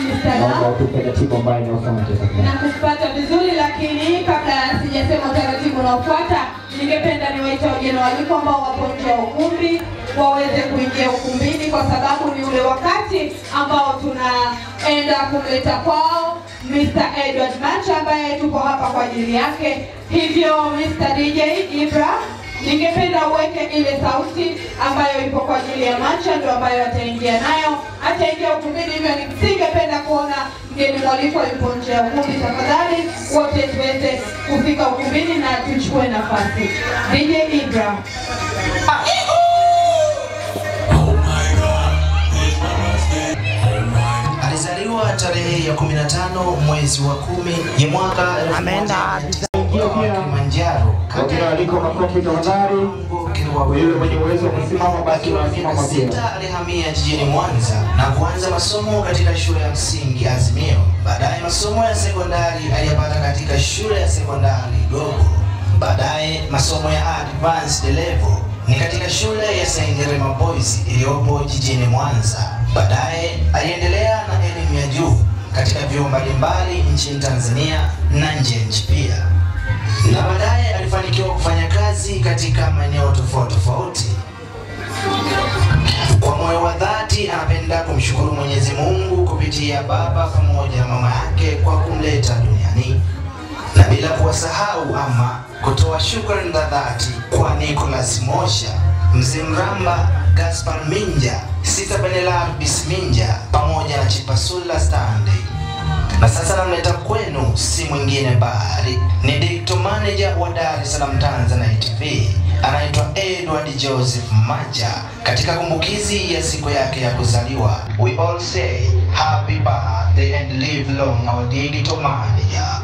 Naomba utupe ratiba ambayo inafuata. Na kupata vizuri, lakini kabla sijasema utaratibu unaofuata, ningependa niwaite wageni waliko ambao wapo nje ya ukumbi waweze kuingia ukumbini, kwa sababu ni ule wakati ambao tunaenda kumleta kwao Mr. Edward Macha ambaye tuko hapa kwa ajili yake. Hivyo Mr. DJ Ibra, ningependa uweke ile sauti ambayo ipo kwa ajili ya Macha, ndio ambayo ataingia nayo. Ataingia ukumbini, hivyo nisingependa kuona mgeni mwaliko yupo nje ya ukumbi. Tafadhali wote tuweze kufika ukumbini na tuchukue nafasi. DJ Ibra. Alizaliwa tarehe ya 15 mwezi wa 10 ya mwaka Kilimanjaro. Wageni waliko makofi tafadhali. Yule mwenye uwezo kusimama basi unasimama pia. Alihamia jijini Mwanza na kuanza masomo katika shule ya msingi Azimio. Baadaye masomo ya sekondari aliyapata katika shule ya sekondari Gogo. Baadaye masomo ya advanced level ni katika shule ya St. Rema Boys iliyopo jijini Mwanza. Baadaye aliendelea na elimu ya juu katika vyuo mbalimbali nchini Tanzania na nje ya nchi pia. Na baadaye alifanikiwa kufanya kazi katika maeneo tofauti tofauti. Kwa moyo wa dhati anapenda kumshukuru Mwenyezi Mungu kupitia baba pamoja na mama yake kwa kumleta duniani, na bila kuwasahau ama kutoa shukrani za dhati kwa Nicholas Mosha, Mzee Mramba, Gaspar Minja, Sita Benelar Bisminja pamoja na Chipasula Stanley. Na sasa namleta kwenu si mwingine bali ni Director Manager wa Dar es Salaam Tanzania TV, anaitwa Edward Joseph Macha, katika kumbukizi ya siku yake ya kuzaliwa. We all say happy birthday and live long our Director Manager.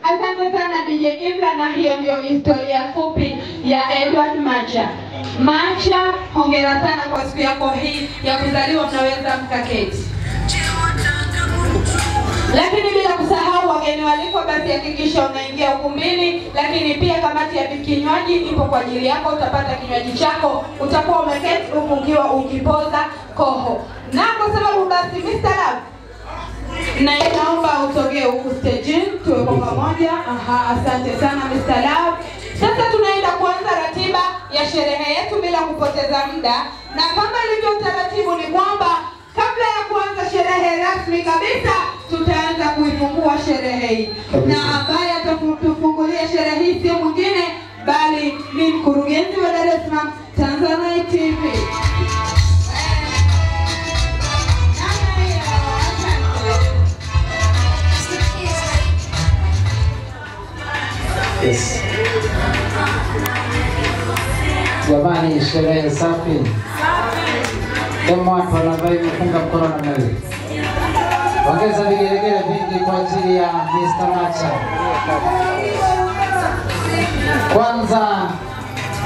Asante sana DJ Ibra, na hiyo ndio historia fupi ya Edward Macha. Macha, hongera sana kwa siku yako hii ya kuzaliwa, mnaweza mkaketi. Lakini bila kusahau wageni waliko, basi hakikisha unaingia ukumbini, lakini pia kamati ya kinywaji ipo kwa ajili yako. Utapata kinywaji chako, utakuwa umeketi huku ukiwa ukipoza koho. Na kwa sababu basi Mr. Love, na naomba utogee huku stage tuwe kwa pamoja. Asante sana Mr. Love. Sasa tunaenda kuanza ratiba ya sherehe yetu bila kupoteza muda, na kama ilivyo utaratibu ni kwamba kabla ya kuanza sherehe rasmi kabisa tutaanza kuifungua sherehe hii, na ambaye atatufungulia sherehe hii sio mwingine bali ni mkurugenzi wa Dar es Salaam Tanzania TV. Yes. Jamani, sherehe safi. Kama watu wanavaa imefunga mkono na mali. Ongeza vigelegele vingi kwa ajili ya Mr. Macha. Kwanza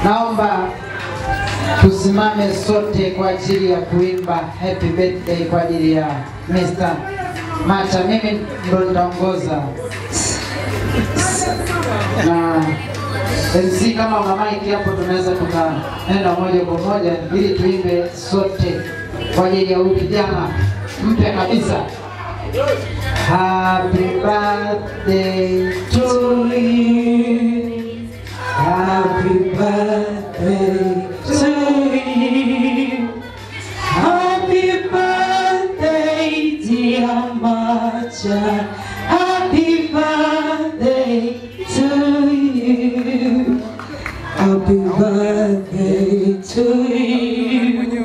naomba tusimame sote kwa ajili ya kuimba happy birthday kwa ajili ya Mr. Macha. Mimi ndo nitaongoza. Na MC kama mama iki hapo tunaweza tukaenda moja kwa moja ili tuimbe sote kwa ajili ya huyu kijana mpya kabisa. Happy birthday to you. Happy birthday to you. Happy birthday dear Macha. Happy birthday to you. Happy birthday to you.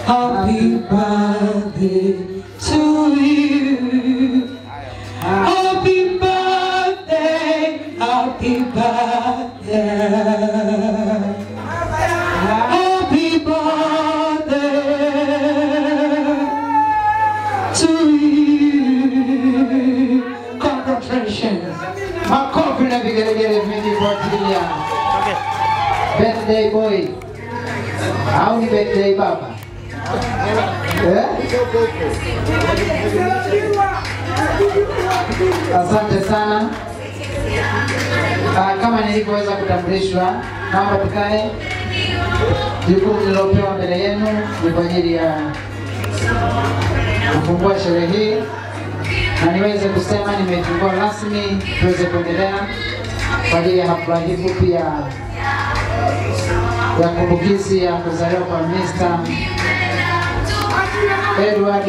Happy birthday to you. Happy birthday. Happy birthday. Happy birthday. vigelegele vingi kwa ajili ya birthday boy. Au ni birthday baba? Asante sana. Kama nilivyoweza kutambulishwa, naomba tukae. Jukumu nilopewa mbele yenu ni kwa ajili ya kufungua sherehe hii, na niweze kusema nimefungua rasmi, tuweze kuendelea kwa ajili ya hafla hii fupi ya kumbukizi ya kuzaliwa kwa Mr. Edward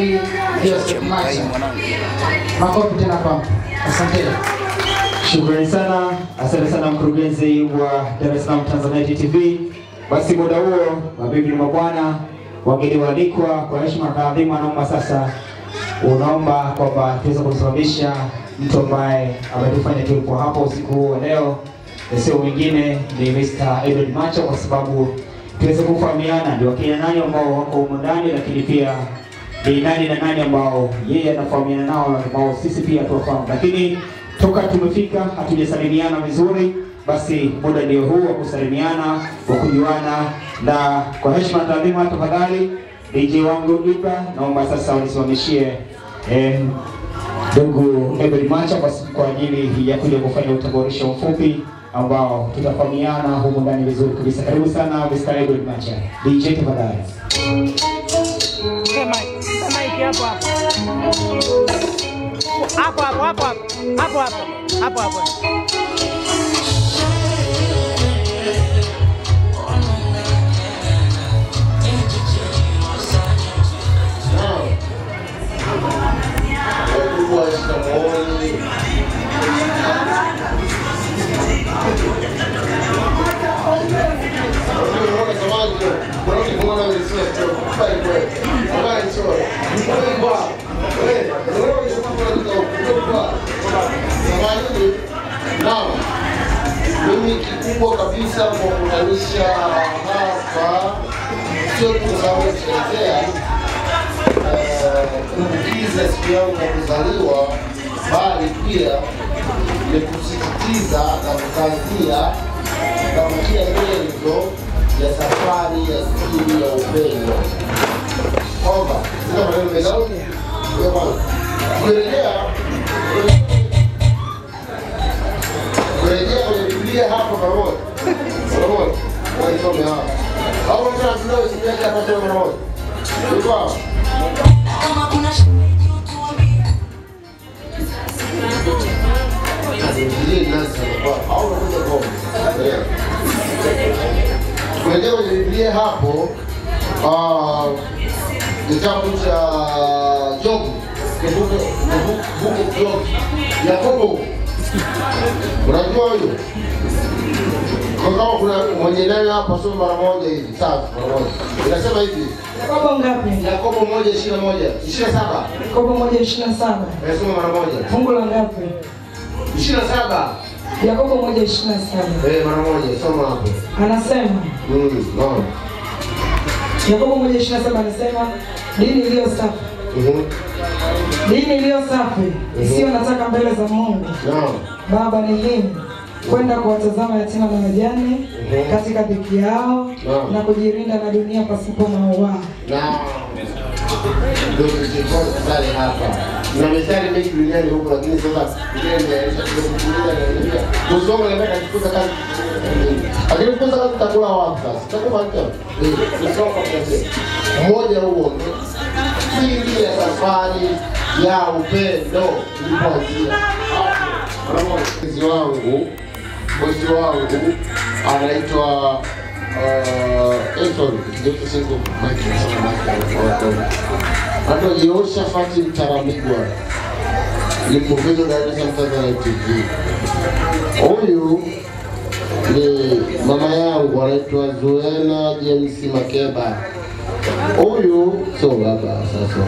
Joseph Macha. Makofi tena kwa. Asante. Shukrani sana. Asante sana mkurugenzi wa Dar es Salaam Tanzania TV. Basi muda huo, mabibi na mabwana, wageni waalikwa, kwa heshima na adhima, naomba sasa unaomba kwamba tuweze kumsimamisha mtu ambaye ametufanya tulipo hapo usiku huu leo. Sio mwingine ni Mr. Edward Macha, kwa sababu tuweze kufahamiana ndio wakina nani ambao wako huko ndani, lakini pia ni nani na nani ambao yeye anafahamiana nao, ambao sisi pia tuwafahamu. Lakini toka tumefika hatujasalimiana vizuri, basi muda ndio huu wa kusalimiana, wa kujuana, na kwa heshima na taadhima tafadhali DJ wangu Ibra, naomba sasa unisimamishie ndugu Edward Macha kwa ajili ya kuja kufanya utambulisho mfupi ambao tutafahamiana huko ndani vizuri kabisa. Karibu sana Mr. Edward Macha. DJ tafadhali. Sema hapo hapo. Mimi kikubwa kabisa kwa kutanisha hapa sio kusawanisha kumbukiza siku yangu ya kuzaliwa, bali pia ni kusisitiza na kukazia kama kila nyenzo ya safari ya siri ya upendo. Kwamba sina maneno mengi kurejea kwenye Biblia hapo pamoja. Waisome hapa. Au mtu anataka usikie hapa tena pamoja. Ndio. Kama kuna kurejea kwenye Biblia hapo, kitabu cha Job, Job, Yakobo. Unajua hiyo? Kwa kama kuna mwenye nayo hapa soma mara moja hivi, tatu mara moja. Inasema hivi. Yakobo ngapi? Yakobo 1:21, 27. Yakobo 1:27. Soma mara moja. Fungu la ngapi? 27. Yakobo 1:27. Mara moja, soma hapo. Anasema. Naam. Yakobo 1:27 anasema dini iliyo safi. Dini iliyo safi, isiyo nataka mbele za Mungu. Baba ni hii, kwenda kuwatazama yatima na wajane katika dhiki yao na kujirinda na dunia pasipo mauaa. Ndio tulikuwa pale hapa. Na mistari mingi duniani huko, lakini sasa ndio kujifunza na kusoma na kujifunza kazi. Lakini kwanza tutakula wapi sasa? Tutakuwa hapa. Kusoma kwa kiasi. Mmoja huo siri ya safari ya upendo ilipoanzia. Bosi wangu anaitwa Anaitwa Yehoshafati Mtaramigwa, ni mkurugenzi wa Dar es Salaam Tanzania TV. Huyu ni mama yangu anaitwa Zuena James Makeba. Huyu sio baba sasa.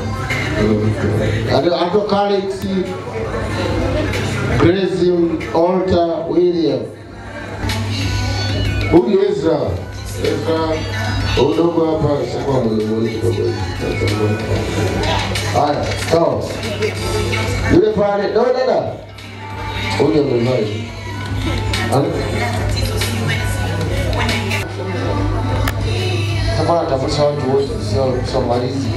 Anaitwa Alex Grace Alta William. Huyu Ezra udogo hapa sasa mwalimu kidogo. Haya, sawa. Yule pale, dada. Huyu ndio Sasa atafuta watu wote sio malizi.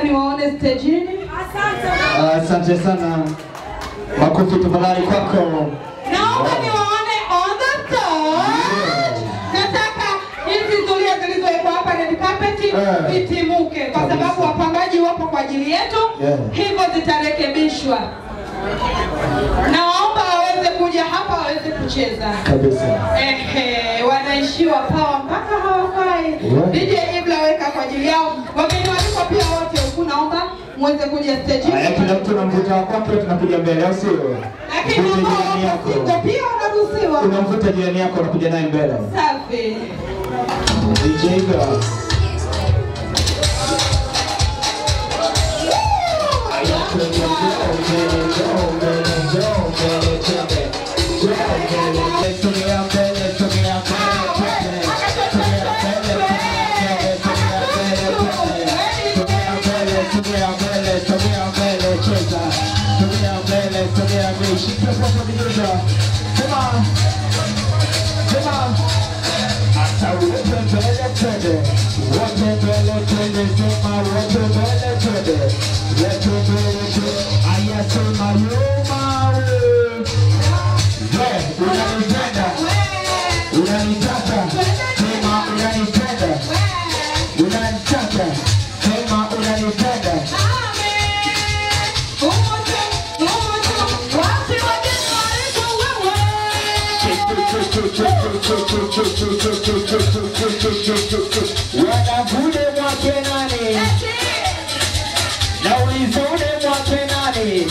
Niwaone stejini. Asante sana. Makofi tafadhali kwako. Naomba niwaone on the stage. Nataka hizi zulia zilizowekwa hapa red carpet zitimuke kwa sababu wapangaji wapo kwa ajili yetu. Hivyo zitarekebishwa. Naomba waweze kuja hapa waweze kucheza. Kabisa. Wanaishiwa power mpaka hawakai. DJ Ibla weka kwa ajili yao. Wageni waliko pia wote huku naomba muweze kuja stage. Haya, kila mtu anamvuta kwake, tunakuja mbele au sio? Lakini jirani yako pia unaruhusiwa. Unamvuta jirani yako unakuja naye mbele. Safi. DJ Ibla. Wanavude mwake nani? Na ulivude mwake nani?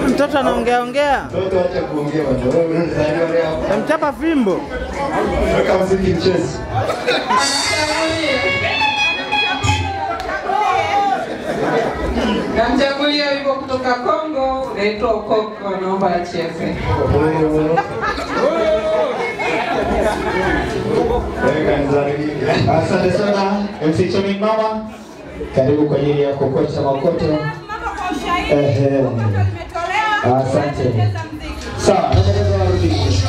Mtoto anaongea. Mtoto acha kuongea bwana. Wewe unazaliwa leo. Namchapa fimbo. Weka muziki mchezo. Namchagulia wimbo kutoka Kongo unaitwa Okoko, naomba acheze. Asante sana MC Chami mama. Karibu kwa ajili ya kokota makoto. Asante. Sawa, nataka warudishe.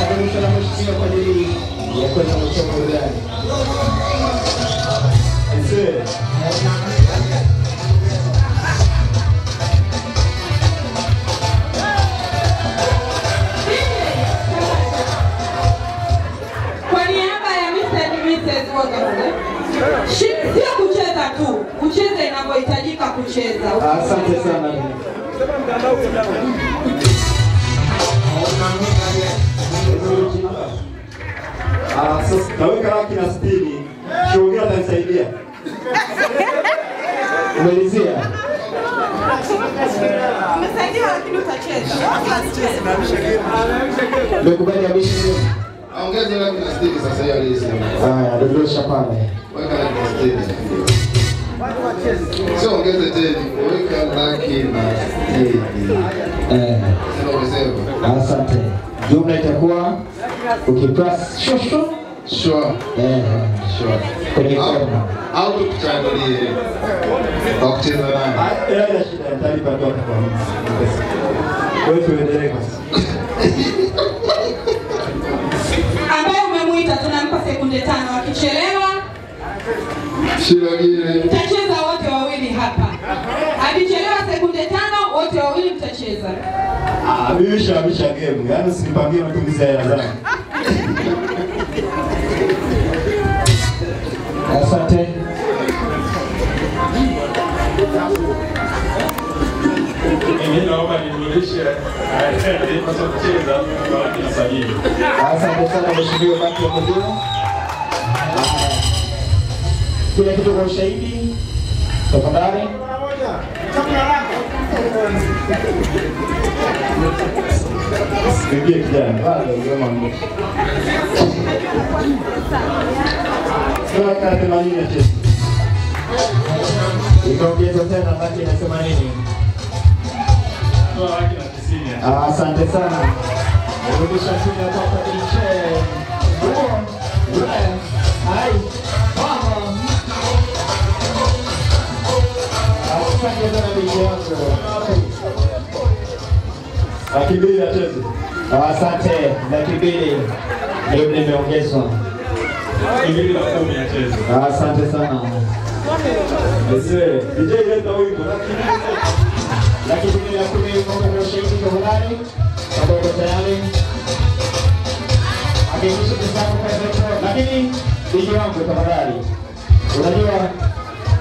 Karibu sana mheshimiwa kwa ajili ya kwenda kuchoma burudani. Kwa niaba ya Mr. and Mrs. wote, sio kucheza tu, ucheze inavyohitajika kucheza. Asante sana. Sasa naweka laki na 60. Kiongea atanisaidia. Umelizia? Umesaidia lakini utacheza. Nimekubali abishi. Ongeza laki na 60 sasa hiyo alisema. Haya, dondosha pale. Weka laki na 60. Sio ongeze tena. Weka laki na 60. Asante. Jumla itakuwa ukipress shosho Sure. kwenye kona. Au tukuchangalie. Kwa kucheza nani? Ila shida nitalipa tu kwa mimi. Wewe tuendelee basi. Ambaye umemuita tunampa sekunde 5, akichelewa Shida gani? mtacheza wote wawili hapa. Akichelewa sekunde 5 wote wawili mtacheza. Mimi shabisha game. Yaani usinipangie matumizi ya hela zangu. Asante. Mimi naomba nirudishe kwa sababu kucheza kwa kinasajili. Asante sana mheshimiwa Baki wa Mudhuru. Kile kitu kwa ushahidi. Tafadhali. Sikie kijana. Bado ngoma mmoja. Kwa kati manini chesi. Ikaongeza tena Baki inasema nini? Kwa laki na 90. Asante sana. Rudisha chini ya toka DJ. Hai. Mama. Asante sana DJ wangu. Laki 2 acheze. Asante. Laki 2 ndio nimeongezwa. 210 acheze. Asante sana. DJ leta wimbo. Laki 2 ya kumi kwa ushahidi tafadhali. Kama uko tayari. Hakikisha kusahau kwa lakini DJ wangu tafadhali. Unajua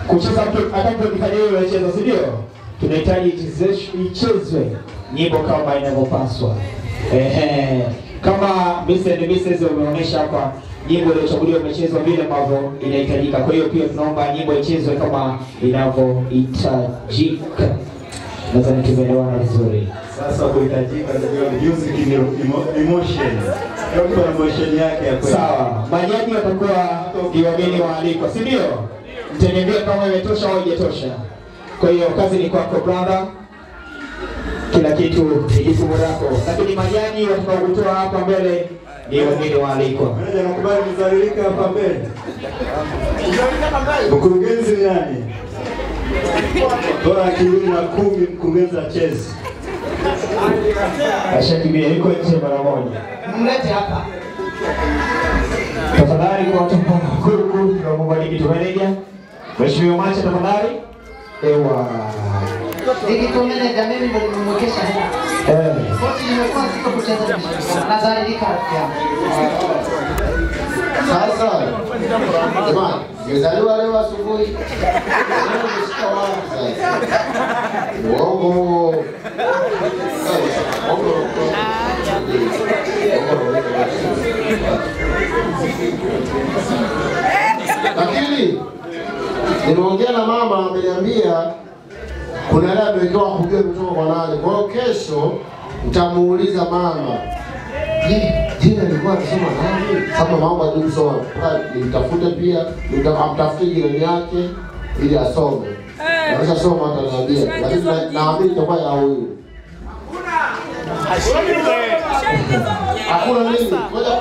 kucheza mtu atakapofanya hiyo anacheza si ndio? Tunahitaji ichezwe nyimbo kama inavyopaswa. Kama Mr. and Mrs. wameonyesha hapa nyimbo iliyochaguliwa imechezwa vile ambavyo inahitajika. Kwa hiyo pia tunaomba nyimbo ichezwe kama inavyohitajika. Nadhani tumeelewana vizuri. Sasa kuhitajika ndio music emotion. Ndio emotion yake ya kweli. Sawa. Majaji watakuwa ni wageni waalikwa, si ndio? Mtaniambia kama imetosha au haijatosha. Kwa hiyo kazi ni kwako brother. Kila kitu ni jukumu lako. Lakini majaji watakaokutoa hapa mbele ni wageni waalikwa. Mmoja anakubali kuzalilika hapa mbele. Mkurugenzi ni nani? Bora akili na 10 mkurugenzi acheze. Ashakimbia yuko nje mara moja. Mlete hapa. Tafadhali kwa watu mkuu na mbariki tu manager. Mheshimiwa Macha tafadhali. Ewa. Digital manager mimi ndio nimemwekesha hapa. Wote nimekuwa siko kucheza. Nadhalika pia. Sasa jamani, nimezaliwa leo asubuhi. Nimeshika wapi sasa? Uongo. Lakini nimeongea na mama, ameniambia kuna yale amewekewa kujua kutoka kwa nani. Kwa hiyo kesho nitamuuliza mama, jina lilikuwa nasema nani? Kama mama hajui kusoma, nitafute pia, nitamtafutie jirani yake ili asome. Naweza soma hata niambia, lakini naamini itakuwa ya huyu. Hakuna nini? Ngoja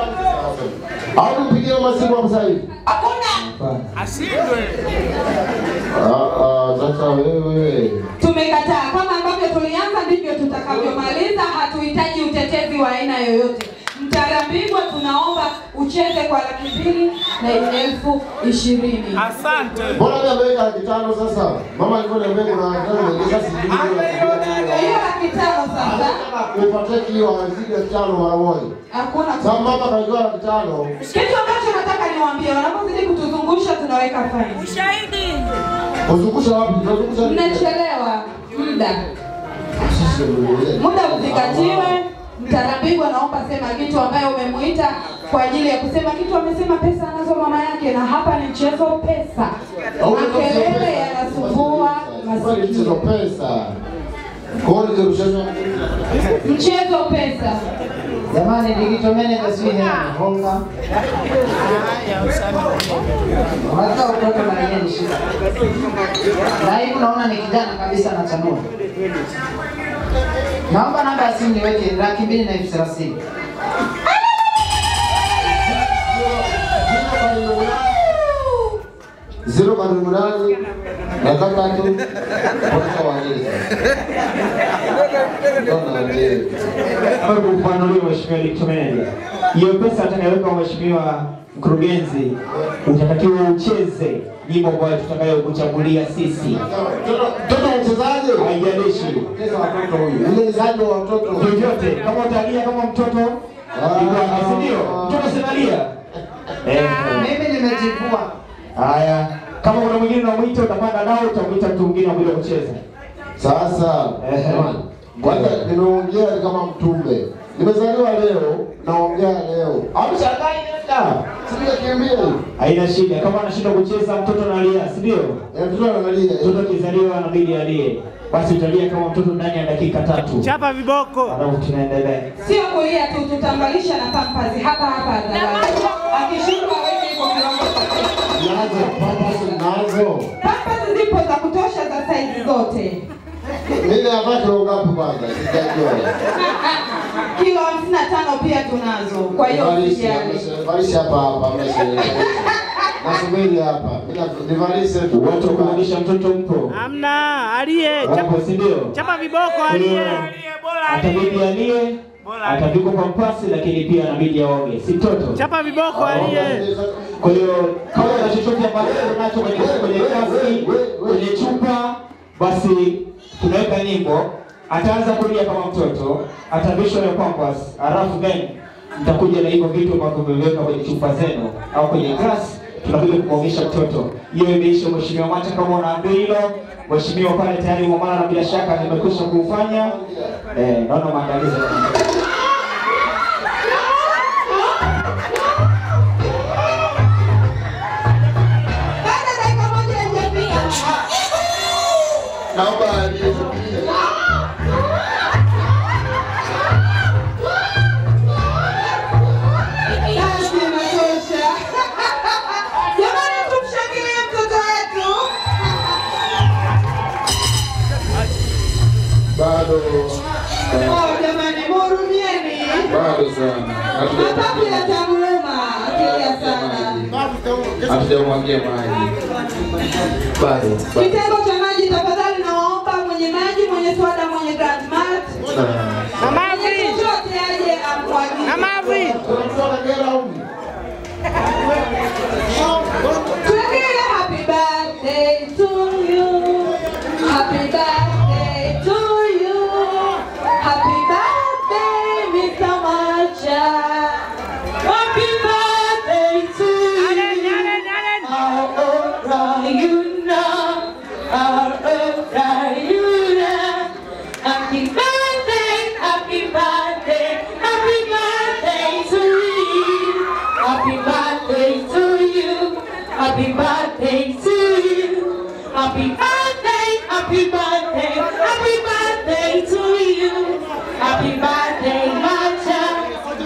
au nipigie masimu hapo sasa hivi. Hakuna. Ashindwe. Sasa wewe. Tumekataa. Kama ambavyo tulianza ndivyo tutakavyomaliza. Hatuhitaji utetezi wa aina yoyote. Mtarambirwa tunaomba ucheze kwa 220,000. Asante. Mbona nimeweka 500 sasa? Mama alikuwa ananiambia kuna 500 sasa sijui. Hiyo 500 sasa. Upate hiyo azidi 500 mara moja. Hakuna. Sasa mama kaitoa 500. Kitu ambacho nataka niwaambie, wanapozidi kutuzungusha tunaweka fine. Ushahidi. Uzungusha wapi? Uzungusha. Mnachelewa muda. Muda uzingatiwe. Mtarambirwa naomba sema kitu ambayo umemuita kwa ajili ya kusema kitu. Amesema pesa anazo mama yake, na hapa ni mchezo pesa. Makelele yanasumbua masikio. Mchezo pesa. Kwa nini mchezo? Mchezo pesa. Jamani, digital manager sio yeye honga. Watu watoto na yeye ni shida. Na hivi unaona ni kijana kabisa na chanua. Naomba namba ya simu niweke 230,000. Zero kadri nataka tu kwa wangeli. Kwa kufanulia mheshimiwa Liktomeneja. Hiyo pesa atakayoweka mheshimiwa mkurugenzi utatakiwa ucheze nyimbo ambayo tutakayokuchagulia sisi. Mtoto mchezaji haijalishi. Cheza watoto huyu. Yule mchezaji wa watoto. Vyovyote kama utalia kama mtoto ndio. Mtoto sinalia. Mimi nimejivua. Haya, kama kuna mwingine unamuita utapanda nao utamuita mtu mwingine ambaye kucheza. Sasa kwanza nimeongea kama mtumbe. Nimezaliwa leo, naongea leo. Amshangai nenda. Sijakimbia. Haina shida. Kama anashinda kucheza mtoto analia, si ndio? Mtoto analia. Mtoto kizaliwa anabidi alie. Basi utalia kama mtoto ndani ya dakika 3. Chapa viboko. Alafu tunaendelea. Sio kulia tu, tutambalisha na pampers hapa hapa hadharani. Akishuka wewe iko kiwango cha nazo. Pampers zipo za kutosha za size zote. Mimi hapa ngapi kwanza? Sijajua. Kilo 55 pia tunazo. Kwa hiyo usijali. Valisha hapa mshe. Nasubiri hapa. Nivalishe watu kuonyesha mtoto mpo. Hamna, alie. Chapa si ndio? Chapa viboko alie. Atabidi alie. Atapigwa kwa mpasi lakini pia anabidi aoge. Si mtoto. Chapa viboko alie. Kwa hiyo kama una chochote ambacho unacho kwenye kazi, kwenye chupa, basi tunaweka nyimbo. Ataanza kulia kama mtoto, atavishwa na pampers, alafu then mtakuja na hivyo vitu ambavyo mmeweka kwenye chupa zenu au kwenye glass, tunakuja kumwonyesha mtoto. Hiyo imeisha mheshimiwa Macha, kama unaambia hilo. Mheshimiwa pale tayari Mwamala na bila shaka nimekwisha kufanya. Naona maandalizi. Naomba aliyetupigia. Jamani, tumshangilie mtoto wetu. Bado. Jamani, muhurumieni. Bado sana. Mapafu yatamuma. Kia sana. Hatujamwagia maji. Bado. Kitengo cha maji, tafadhali naomba mwenye maji, mwenye soda, mwenye Grand Mart. Na Mavi. Chochote aje amwagie. Na Mavi. Tuendelee. Happy birthday to you. Happy birthday to you. Happy birthday, Mr. Macha. Happy birthday to you. How old are you now? How old are you now? Happy birthday, happy birthday, happy birthday to you. Happy birthday to you. Happy birthday to you. Happy birthday, happy birthday, happy birthday to you. Happy birthday, Macha.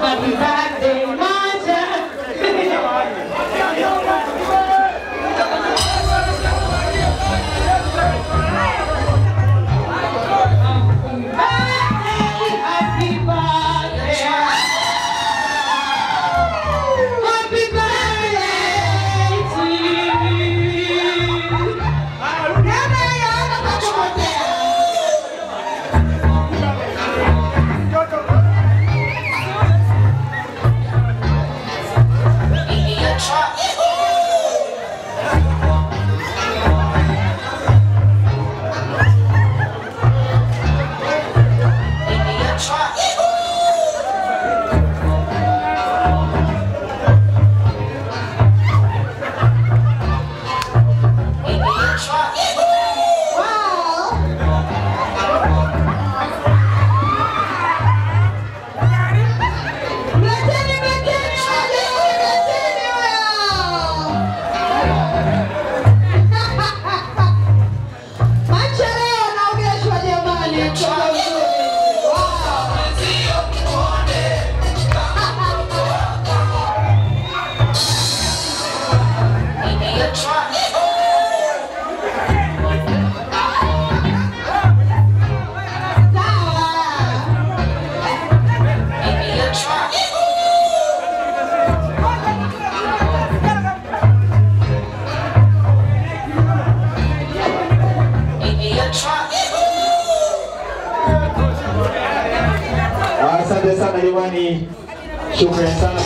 Happy birthday, Macha. Happy birthday. Happy birthday to you. Asante sana jamani. Shukrani sana.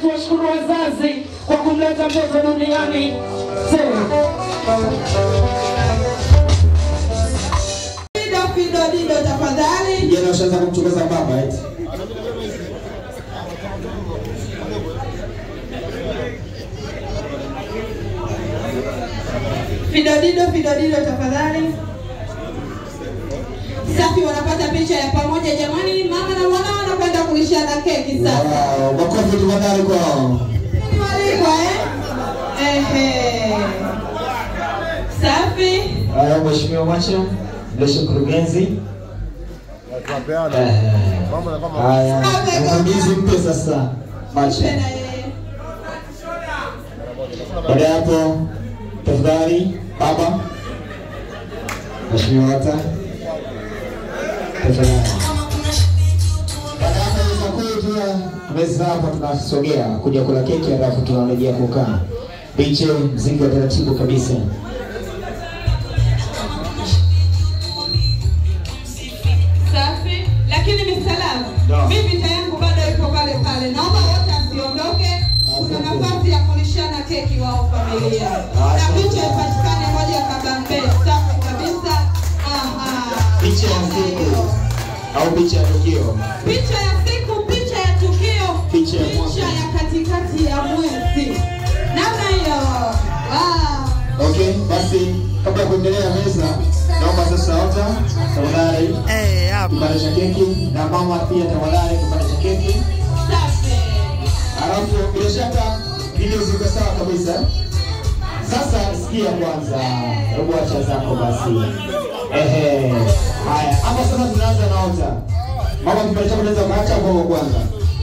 Tuwashukuru wazazi kwa kumleta mtoto duniani. Fido tafadhali. Jana ushaanza kumchukuza baba eti. Fido tafadhali. Safi wanapata picha ya pamoja jamani, mama na mwana wanakwenda kulishana keki sasa. Wow, makofi tafadhali kwao. Mwalikwa Safi. Haya mheshimiwa Macho, ndio mkurugenzi. Haya, mkurugenzi mpe sasa Macho. Baada ya hapo tafadhali baba. Mheshimiwa Wata. Meza hapa tunasogea kuja kula keki alafu tunarejea kukaa. Biche mzingi wa taratibu kabisa. Safi, lakini misalamu. Mimi vita yangu bado iko pale pale. Naomba wote asiondoke. Kuna nafasi ya kulishana keki wao familia. Na picha ipatikane moja kabambe. Safi kabisa. Picha ya siku au picha ya tukio? Picha ya siku, picha ya tukio, picha ya katikati ya mwezi. Namna hiyo. Okay, basi kabla kuendelea meza, naomba sasa Ota tafadhali kipande cha keki na mama pia tafadhali kipande cha keki. Safi. Alafu bila shaka video ziko sawa kabisa. Sasa sikia kwanza, hebu acha zako basi. Haya, hapa sasa tunaanza na Ota. Mama kipande chako unaweza kaacha kwa kwanza.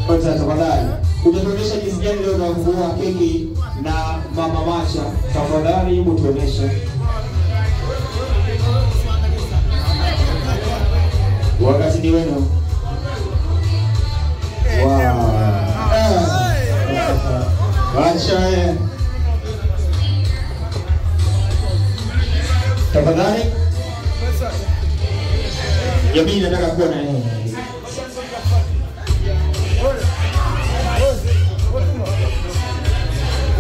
Kwanza tafadhali. Utatuonyesha jinsi gani leo unavua keki na mama Macha. Tafadhali hebu tuonyeshe. Wakati ni wenu. Wow. Macha. Tafadhali. Jamii nataka kuona yeye.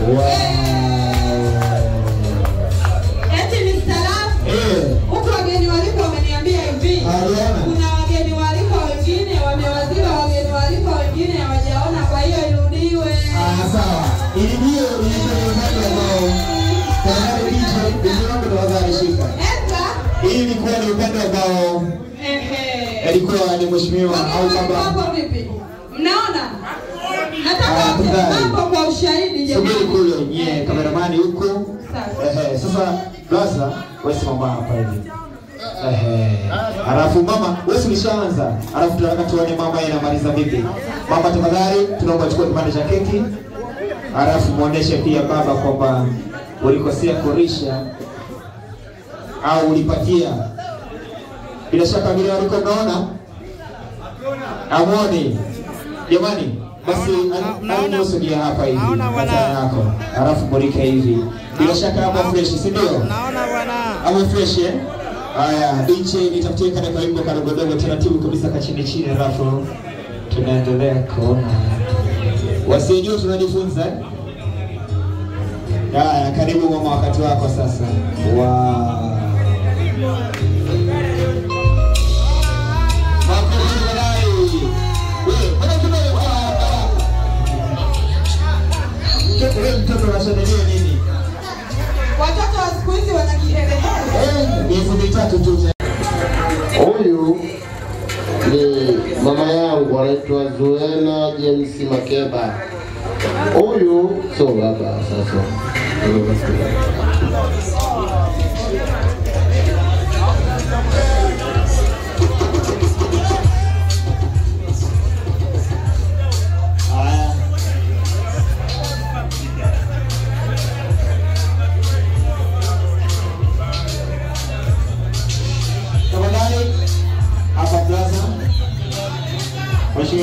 Wow. Eti ni salamu. Huko wageni waliko wameniambia hivi. Kuna wageni waliko wengine wamewaziwa, wageni waliko wengine hawajaona, kwa hiyo irudiwe. Sawa. Irudiwe upande ambao tayari ndio tafadhali shika. Hii ni kwa ni upande ambao alikuwa ni mheshimiwa au baba. Hapo vipi? Mnaona? Nataka mambo kwa ushahidi jamani. Subiri kule kameramani huko. Sasa blaza wewe simama hapa hivi. Alafu mama wewe ulishaanza. Alafu tunataka tuone mama inamaliza vipi. Mama tafadhali tunaomba chukua kipande cha keki. Alafu muoneshe pia baba kwamba ulikosea kurisha au ulipatia. Bila shaka vile waliko naona. Amoni. Jamani basi anaosogea hapa hivi kata yako. Alafu mulika hivi. Bila shaka hapa fresh, si ndio? Naona bwana. Hapo fresh Haya, DJ nitafutie kana kwa wimbo kana godogo taratibu kabisa kachini chini alafu tunaendelea kuona. Wasijue tunajifunza. Haya, karibu mama wakati wako sasa. Wow. Mtoto unashangilia nini? Watoto wa siku hizi wanakihelehele. Miezi mitatu tu. Huyu ni mama yangu anaitwa Zuena James Makeba. Huyu sio baba sasa.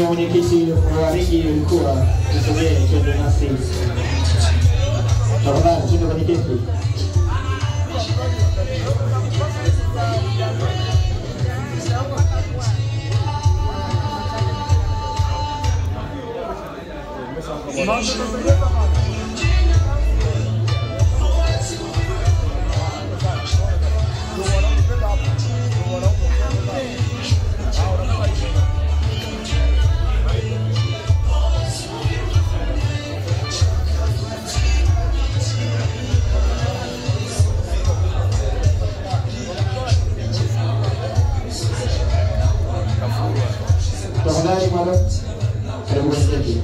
mwenyekiti wa ligi ulikuwa tusogee twende nasi. Tafadhali twende kwenye kiti. Tafadhali madam, karibu kiti.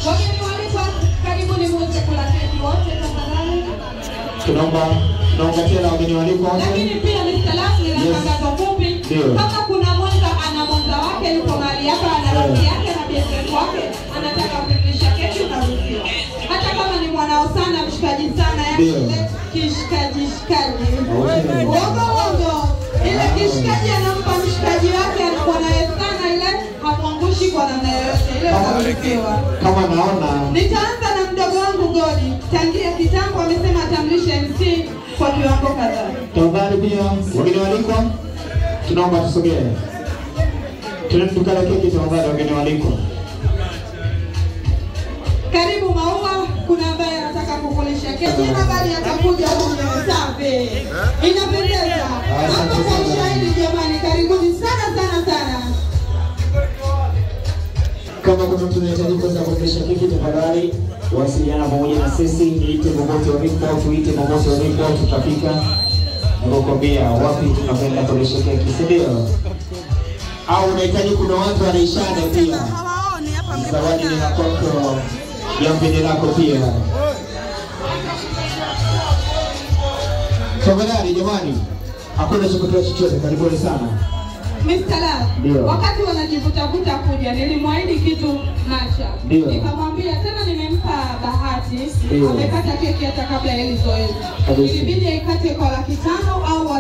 Wageni waalikwa, karibuni wote kula keki wote tafadhali. Tunaomba tena wageni waalikwa wote. Lakini pia ni salamu ni tangazo fupi. Kama kuna mwenza ana mwenza wake yuko mahali hapa ana rafiki yake na biashara wake anataka kulisha keki unaruhusiwa. Hata kama ni mwanao sana mshikaji sana yake kishikaji. Wogo. Ile kishikaji anampa mshikaji wake anakuwa naye sana ile hamwangushi kwa namna yoyote ile anaruhusiwa. Kama naona Nitaanza na mdogo wangu Godi. Tangia kitambo amesema atamlisha MC kwa kiwango kadhaa. tafadhali pia wageni waalikwa tunaomba tusogee. Tunaenda tukala keki tafadhali wageni waalikwa. Karibu Maua, kuna ambaye anataka kukulisha keki na bali atakuja huko safi. Inapendeza. Hapo kwa ushahidi jamani, karibuni sana. Kama kuna mtu anahitaji kuweza kulisha keki tafadhali wasiliana pamoja na sisi, niite popote ulipo, tuite popote ulipo, tutafika. Nakwambia wapi tunapenda kulisha keki, si ndio? Au unahitaji kuna watu wanaishana pia. Zawadi ni makoto ya mpende lako pia. Tafadhali jamani, hakuna chochote, karibuni sana. Mr. Wakati wanajivuta kuja nilimwahidi kitu Masha. Nikamwambia tena nimempa bahati. Amekata keki hata kabla ya hili zoezi. Ilibidi aikate kwa 500,000 au